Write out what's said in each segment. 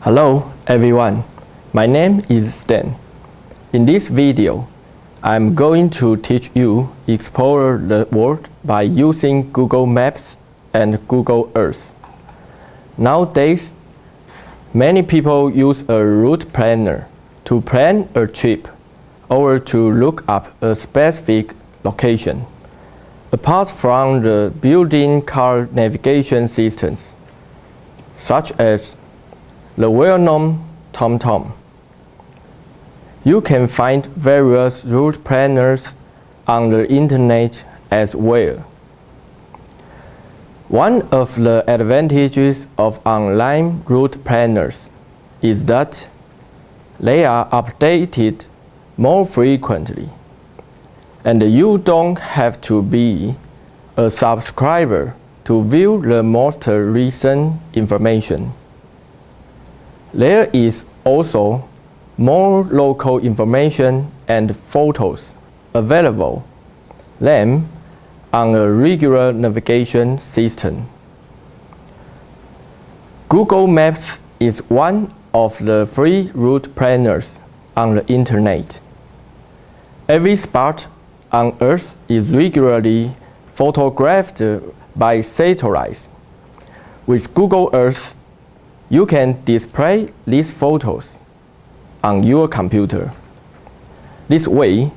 Hello everyone, my name is Stan. In this video, I'm going to teach you explore the world by using Google Maps and Google Earth. Nowadays, many people use a route planner to plan a trip or to look up a specific location. Apart from the built-in car navigation systems, such as the well-known TomTom, you can find various route planners on the internet as well. One of the advantages of online route planners is that they are updated more frequently, and you don't have to be a subscriber to view the most recent information. There is also more local information and photos available than on a regular navigation system. Google Maps is one of the free route planners on the internet. Every spot on Earth is regularly photographed by satellite. With Google Earth, you can display these photos on your computer. This way,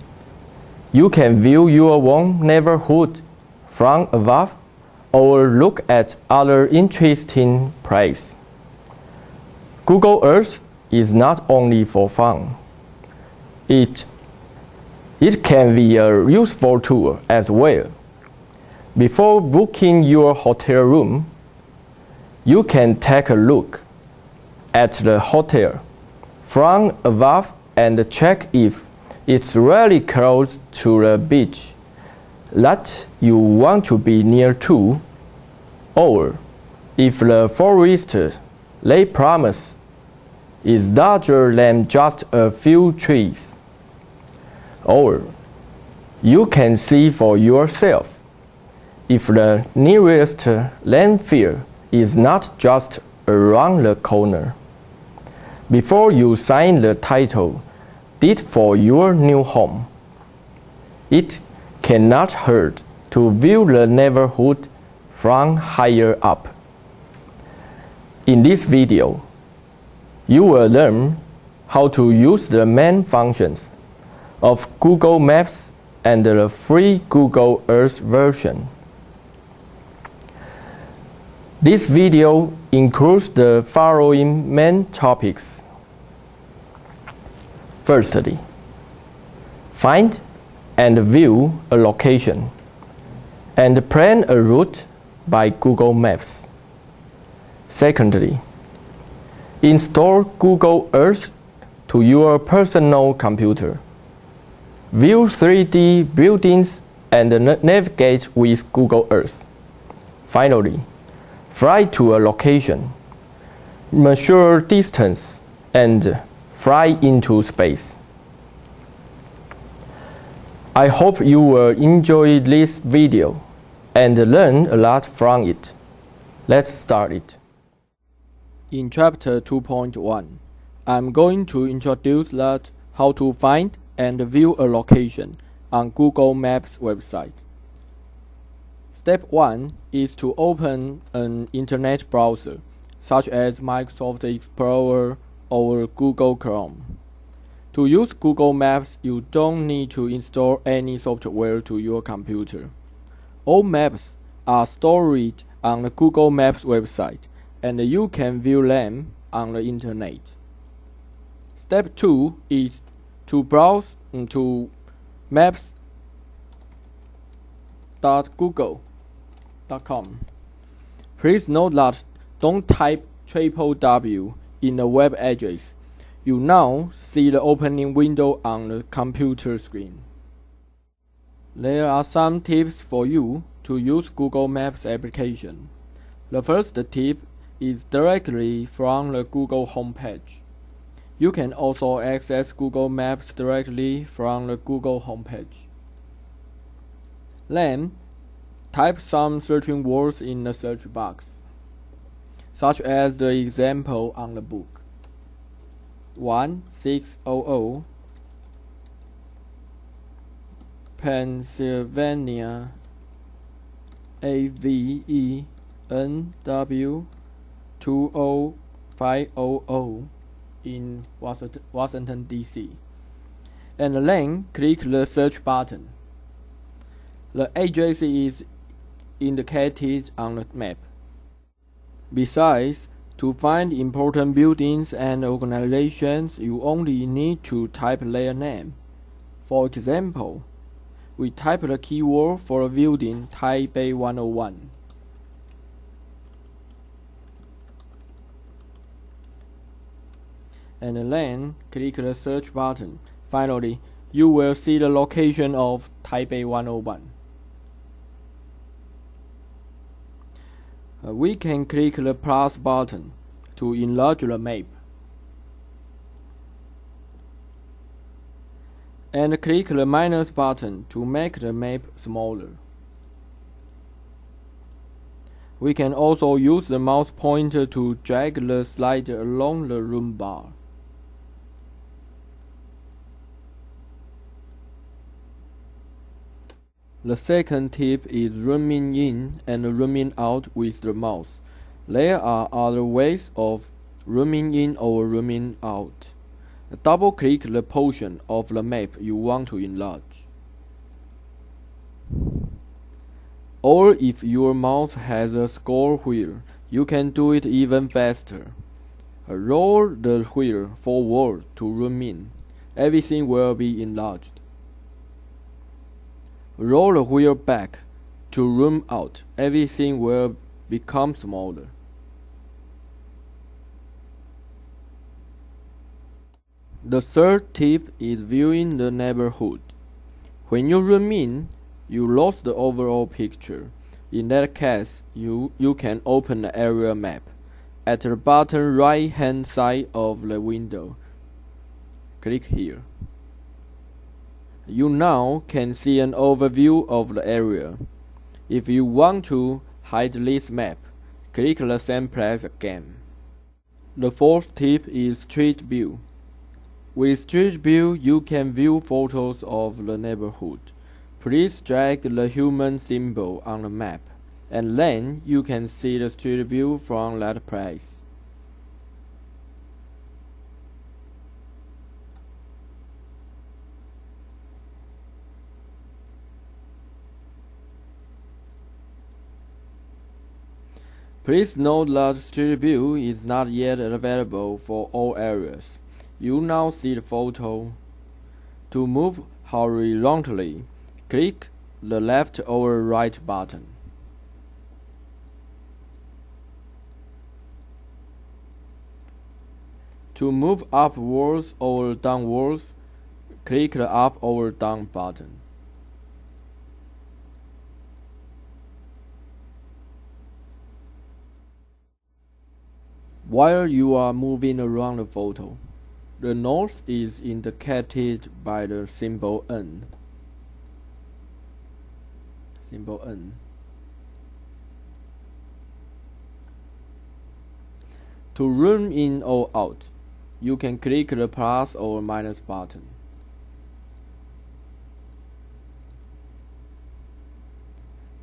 you can view your own neighborhood from above or look at other interesting places. Google Earth is not only for fun. It can be a useful tool as well. Before booking your hotel room, you can take a look at the hotel from above and check if it's really close to the beach that you want to be near to, or if the forest they promise is larger than just a few trees. Or you can see for yourself if the nearest landfill is not just around the corner. Before you sign the title deed for your new home, it cannot hurt to view the neighborhood from higher up. In this video, you will learn how to use the main functions of Google Maps and the free Google Earth version. This video includes the following main topics. Firstly, find and view a location and plan a route by Google Maps. Secondly, install Google Earth to your personal computer. View 3D buildings and navigate with Google Earth. Finally, fly to a location, measure distance, and fly into space. I hope you will enjoy this video and learn a lot from it. Let's start it. In Chapter 2.1, I'm going to introduce that how to find and view a location on Google Maps website. Step 1 is to open an internet browser, such as Microsoft Explorer or Google Chrome. To use Google Maps, you don't need to install any software to your computer. All maps are stored on the Google Maps website, and you can view them on the internet. Step 2 is to browse to maps.google.com. Please note that don't type www in the web address. You now see the opening window on the computer screen. There are some tips for you to use Google Maps application. The first tip is directly from the Google homepage. You can also access Google Maps directly from the Google homepage. Then, type some searching words in the search box, such as the example on the book. 1600 Pennsylvania AVENW 20500 in Washington, D.C. And then click the search button. The address is indicated on the map. Besides, to find important buildings and organizations, you only need to type their name. For example, we type the keyword for a building Taipei 101. And then click the search button. Finally, you will see the location of Taipei 101. We can click the plus button to enlarge the map. And click the minus button to make the map smaller. We can also use the mouse pointer to drag the slider along the room bar. The second tip is zooming in and zooming out with the mouse. There are other ways of zooming in or zooming out. Double-click the portion of the map you want to enlarge. Or if your mouse has a scroll wheel, you can do it even faster. Roll the wheel forward to zoom in. Everything will be enlarged. Roll the wheel back to zoom out. Everything will become smaller. The third tip is viewing the neighborhood. When you zoom in, you lose the overall picture. In that case, you can open the area map at the bottom right hand side of the window. Click here. You now can see an overview of the area. If you want to hide this map, click the same place again. The fourth tip is Street View. With Street View, you can view photos of the neighborhood. Please drag the human symbol on the map, and then you can see the street view from that place. Please note that Street View is not yet available for all areas. You now see the photo. To move horizontally, click the left or right button. To move upwards or downwards, click the up or down button. While you are moving around the photo, the north is indicated by the symbol N. To zoom in or out, you can click the plus or minus button.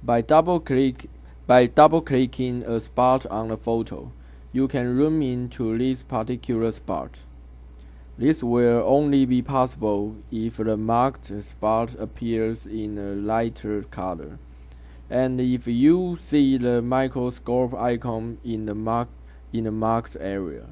By double-clicking a spot on the photo, you can zoom in to this particular spot. This will only be possible if the marked spot appears in a lighter color, and if you see the microscope icon in the marked area.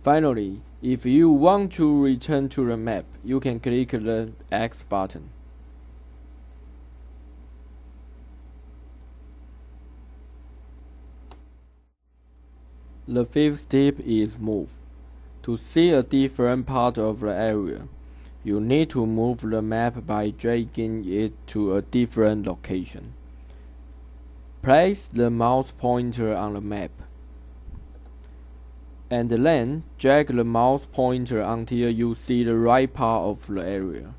Finally, if you want to return to the map, you can click the X button. The fifth tip is move. To see a different part of the area, you need to move the map by dragging it to a different location. Place the mouse pointer on the map. And then drag the mouse pointer until you see the right part of the area.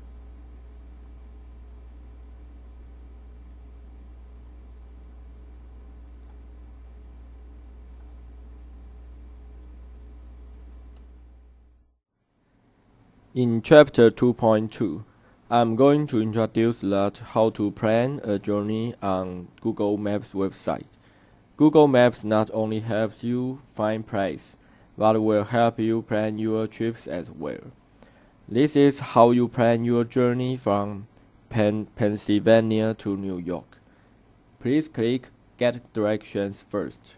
In chapter 2.2, I'm going to introduce that how to plan a journey on Google Maps website. Google Maps not only helps you find places, but will help you plan your trips as well. This is how you plan your journey from Pennsylvania to New York. Please click Get Directions first.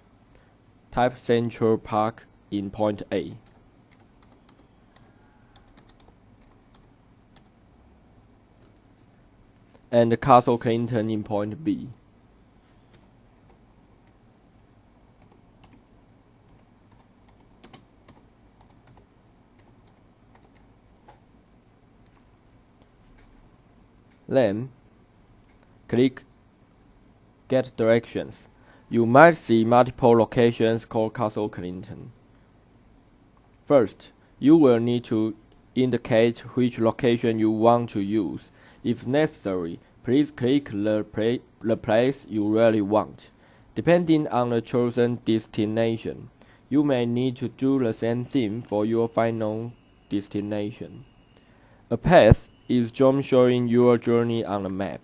Type Central Park in point A. And Castle Clinton in point B. Then, click Get Directions. You might see multiple locations called Castle Clinton. First, you will need to indicate which location you want to use. If necessary, please click the place you really want. Depending on the chosen destination, you may need to do the same thing for your final destination. A path is just showing your journey on the map.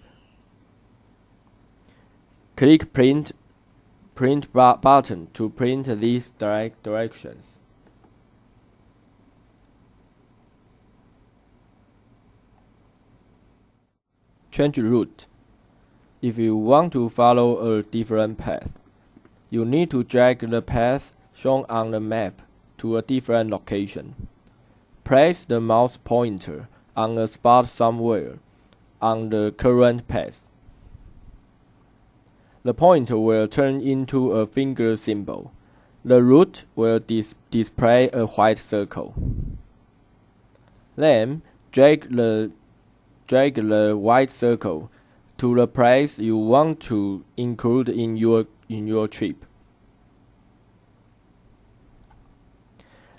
Click Print button to print these directions. Change route. If you want to follow a different path, you need to drag the path shown on the map to a different location. Place the mouse pointer on a spot somewhere on the current path. The pointer will turn into a finger symbol. The route will display a white circle. Then drag the white circle to the place you want to include in your trip.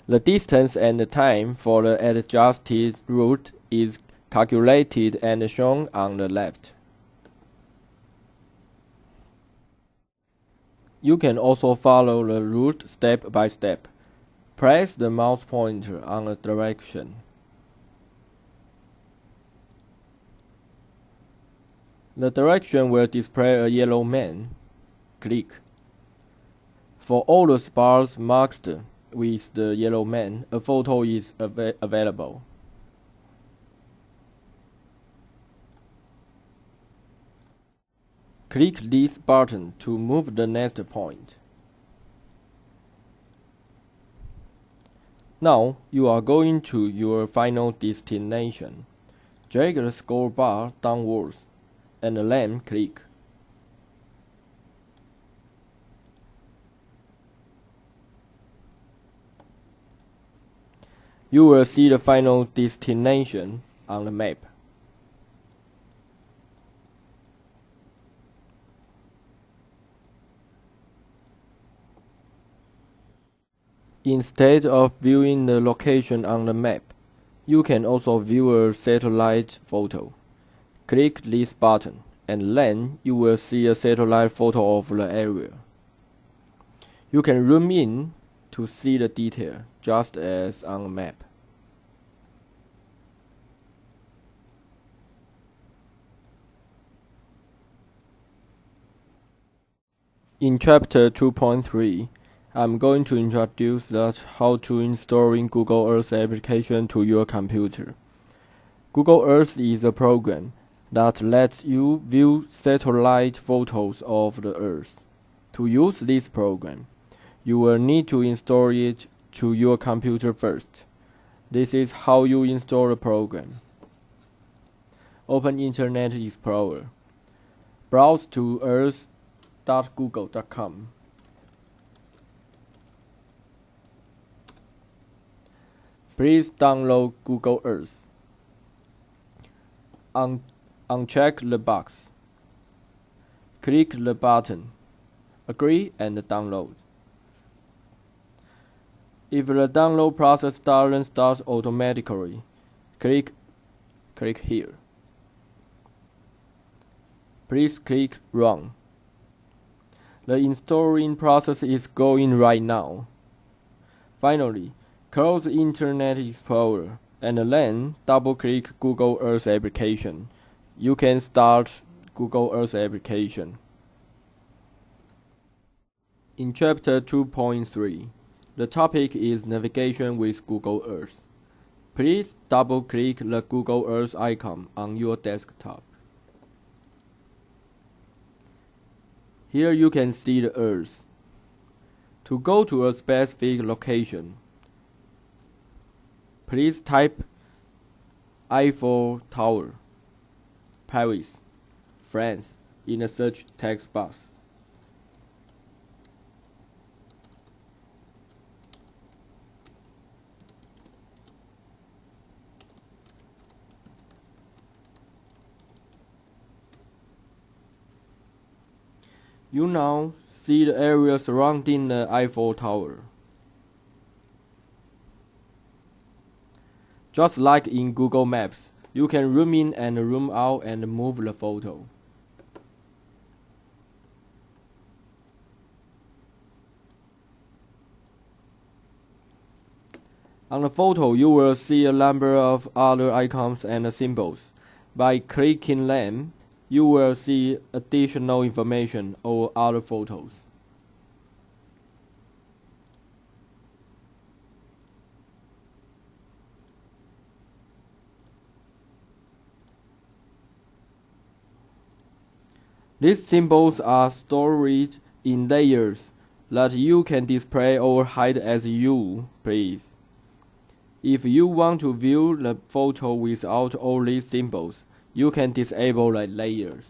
The distance and the time for the adjusted route is calculated and shown on the left. You can also follow the route step by step. Place the mouse pointer on a direction. The direction will display a yellow man. Click. For all the spots marked with the yellow man, a photo is available. Click this button to move the next point. Now you are going to your final destination. Drag the scroll bar downwards and then click. You will see the final destination on the map. Instead of viewing the location on the map, you can also view a satellite photo. Click this button, and then you will see a satellite photo of the area. You can zoom in to see the detail, just as on the map. In chapter 2.3, I'm going to introduce how to installing Google Earth application to your computer. Google Earth is a program that lets you view satellite photos of the Earth. To use this program, you will need to install it to your computer first. This is how you install the program. Open Internet Explorer. Browse to earth.google.com. Please download Google Earth. Uncheck the box. Click the button. Agree and download. If the download process doesn't start automatically, click here. Please click Run. The installing process is going right now. Finally, close Internet Explorer and then double-click Google Earth application. You can start Google Earth application. In Chapter 2.3, the topic is navigation with Google Earth. Please double-click the Google Earth icon on your desktop. Here you can see the Earth. To go to a specific location, please type Eiffel Tower, Paris, France in the search text box. You now see the area surrounding the Eiffel Tower. Just like in Google Maps, you can zoom in and zoom out and move the photo. On the photo, you will see a number of other icons and symbols. By clicking them, you will see additional information or other photos. These symbols are stored in layers that you can display or hide as you please. If you want to view the photo without all these symbols, you can disable the layers.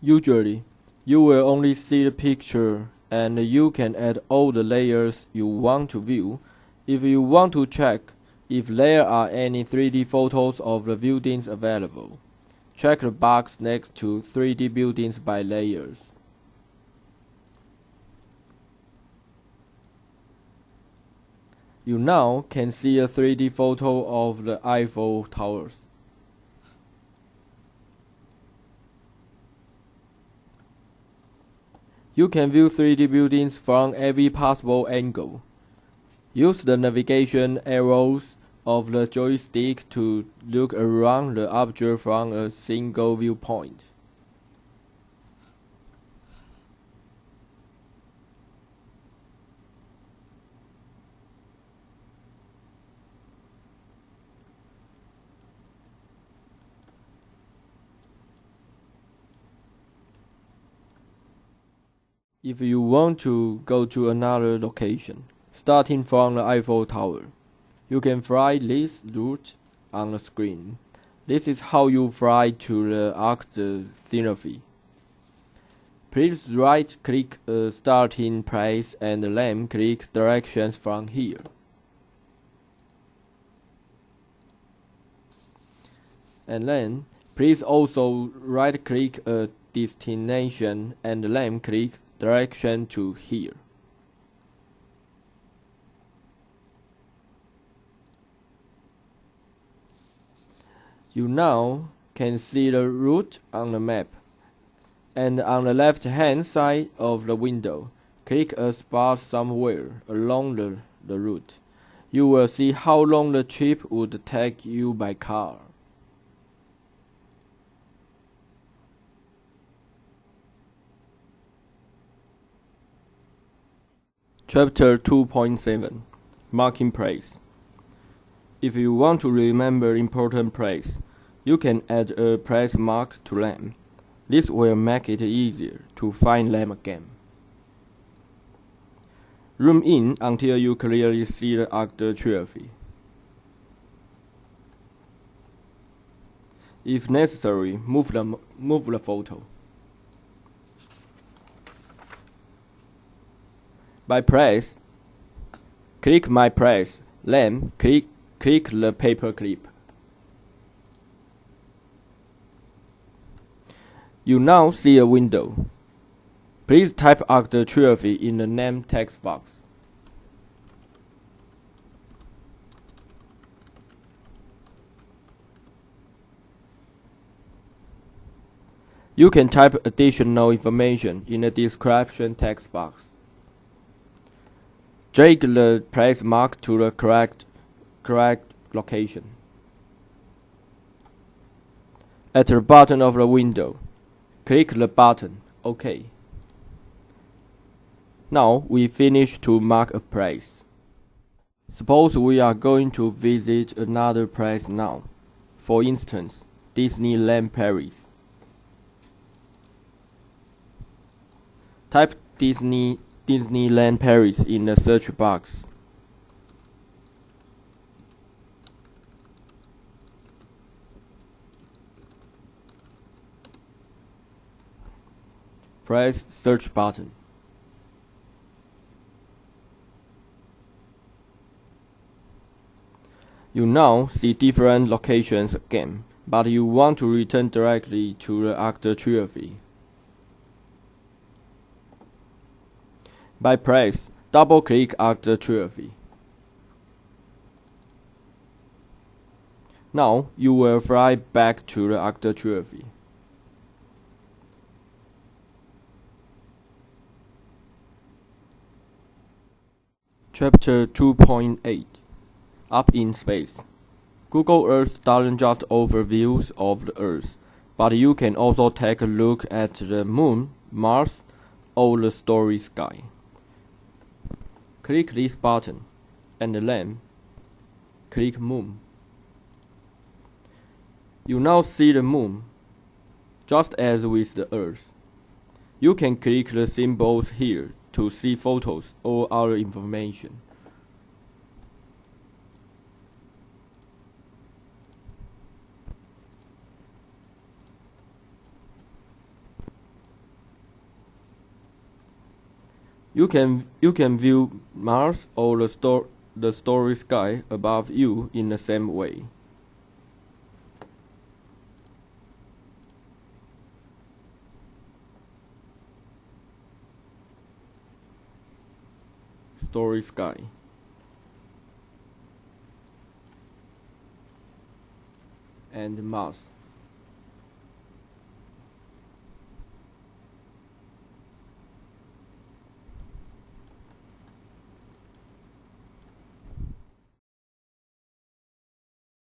Usually, you will only see the picture and you can add all the layers you want to view. If you want to check if there are any 3D photos of the buildings available, check the box next to 3D buildings by layers. You now can see a 3D photo of the Eiffel Towers. You can view 3D buildings from every possible angle. Use the navigation arrows of the joystick to look around the object from a single viewpoint. If you want to go to another location, starting from the Eiffel Tower, you can fly this route on the screen. This is how you fly to the Arc de Triomphe. Please right-click a starting place and then click Directions from here. And then, please also right-click a destination and then click Direction to here. You now can see the route on the map. And on the left-hand side of the window, click a spot somewhere along the route. You will see how long the trip would take you by car. Chapter 2.7 Marking Place. If you want to remember important place, you can add a place mark to them. This will make it easier to find them again. Zoom in until you clearly see the Arc de Triomphe. If necessary, move the photo. By place, click My Place, then click the paper clip. You now see a window. Please type Octatriphy in the name text box. You can type additional information in the description text box. Drag the place mark to the correct location. At the bottom of the window, click the button OK. Now we finish to mark a place. Suppose we are going to visit another place now. For instance, Disneyland Paris. Type Disneyland Paris in the search box. Press search button. You now see different locations again, but you want to return directly to the Octatriphy. By press, double-click Octatriphy. Now you will fly back to the Octatriphy. Chapter 2.8 Up in Space. Google Earth doesn't just offer views of the Earth, but you can also take a look at the Moon, Mars, or the starry sky. Click this button, and then click Moon. You now see the Moon, just as with the Earth. You can click the symbols here to see photos or other information. You can view Mars or the starry sky above you in the same way. Starry sky. And Mars.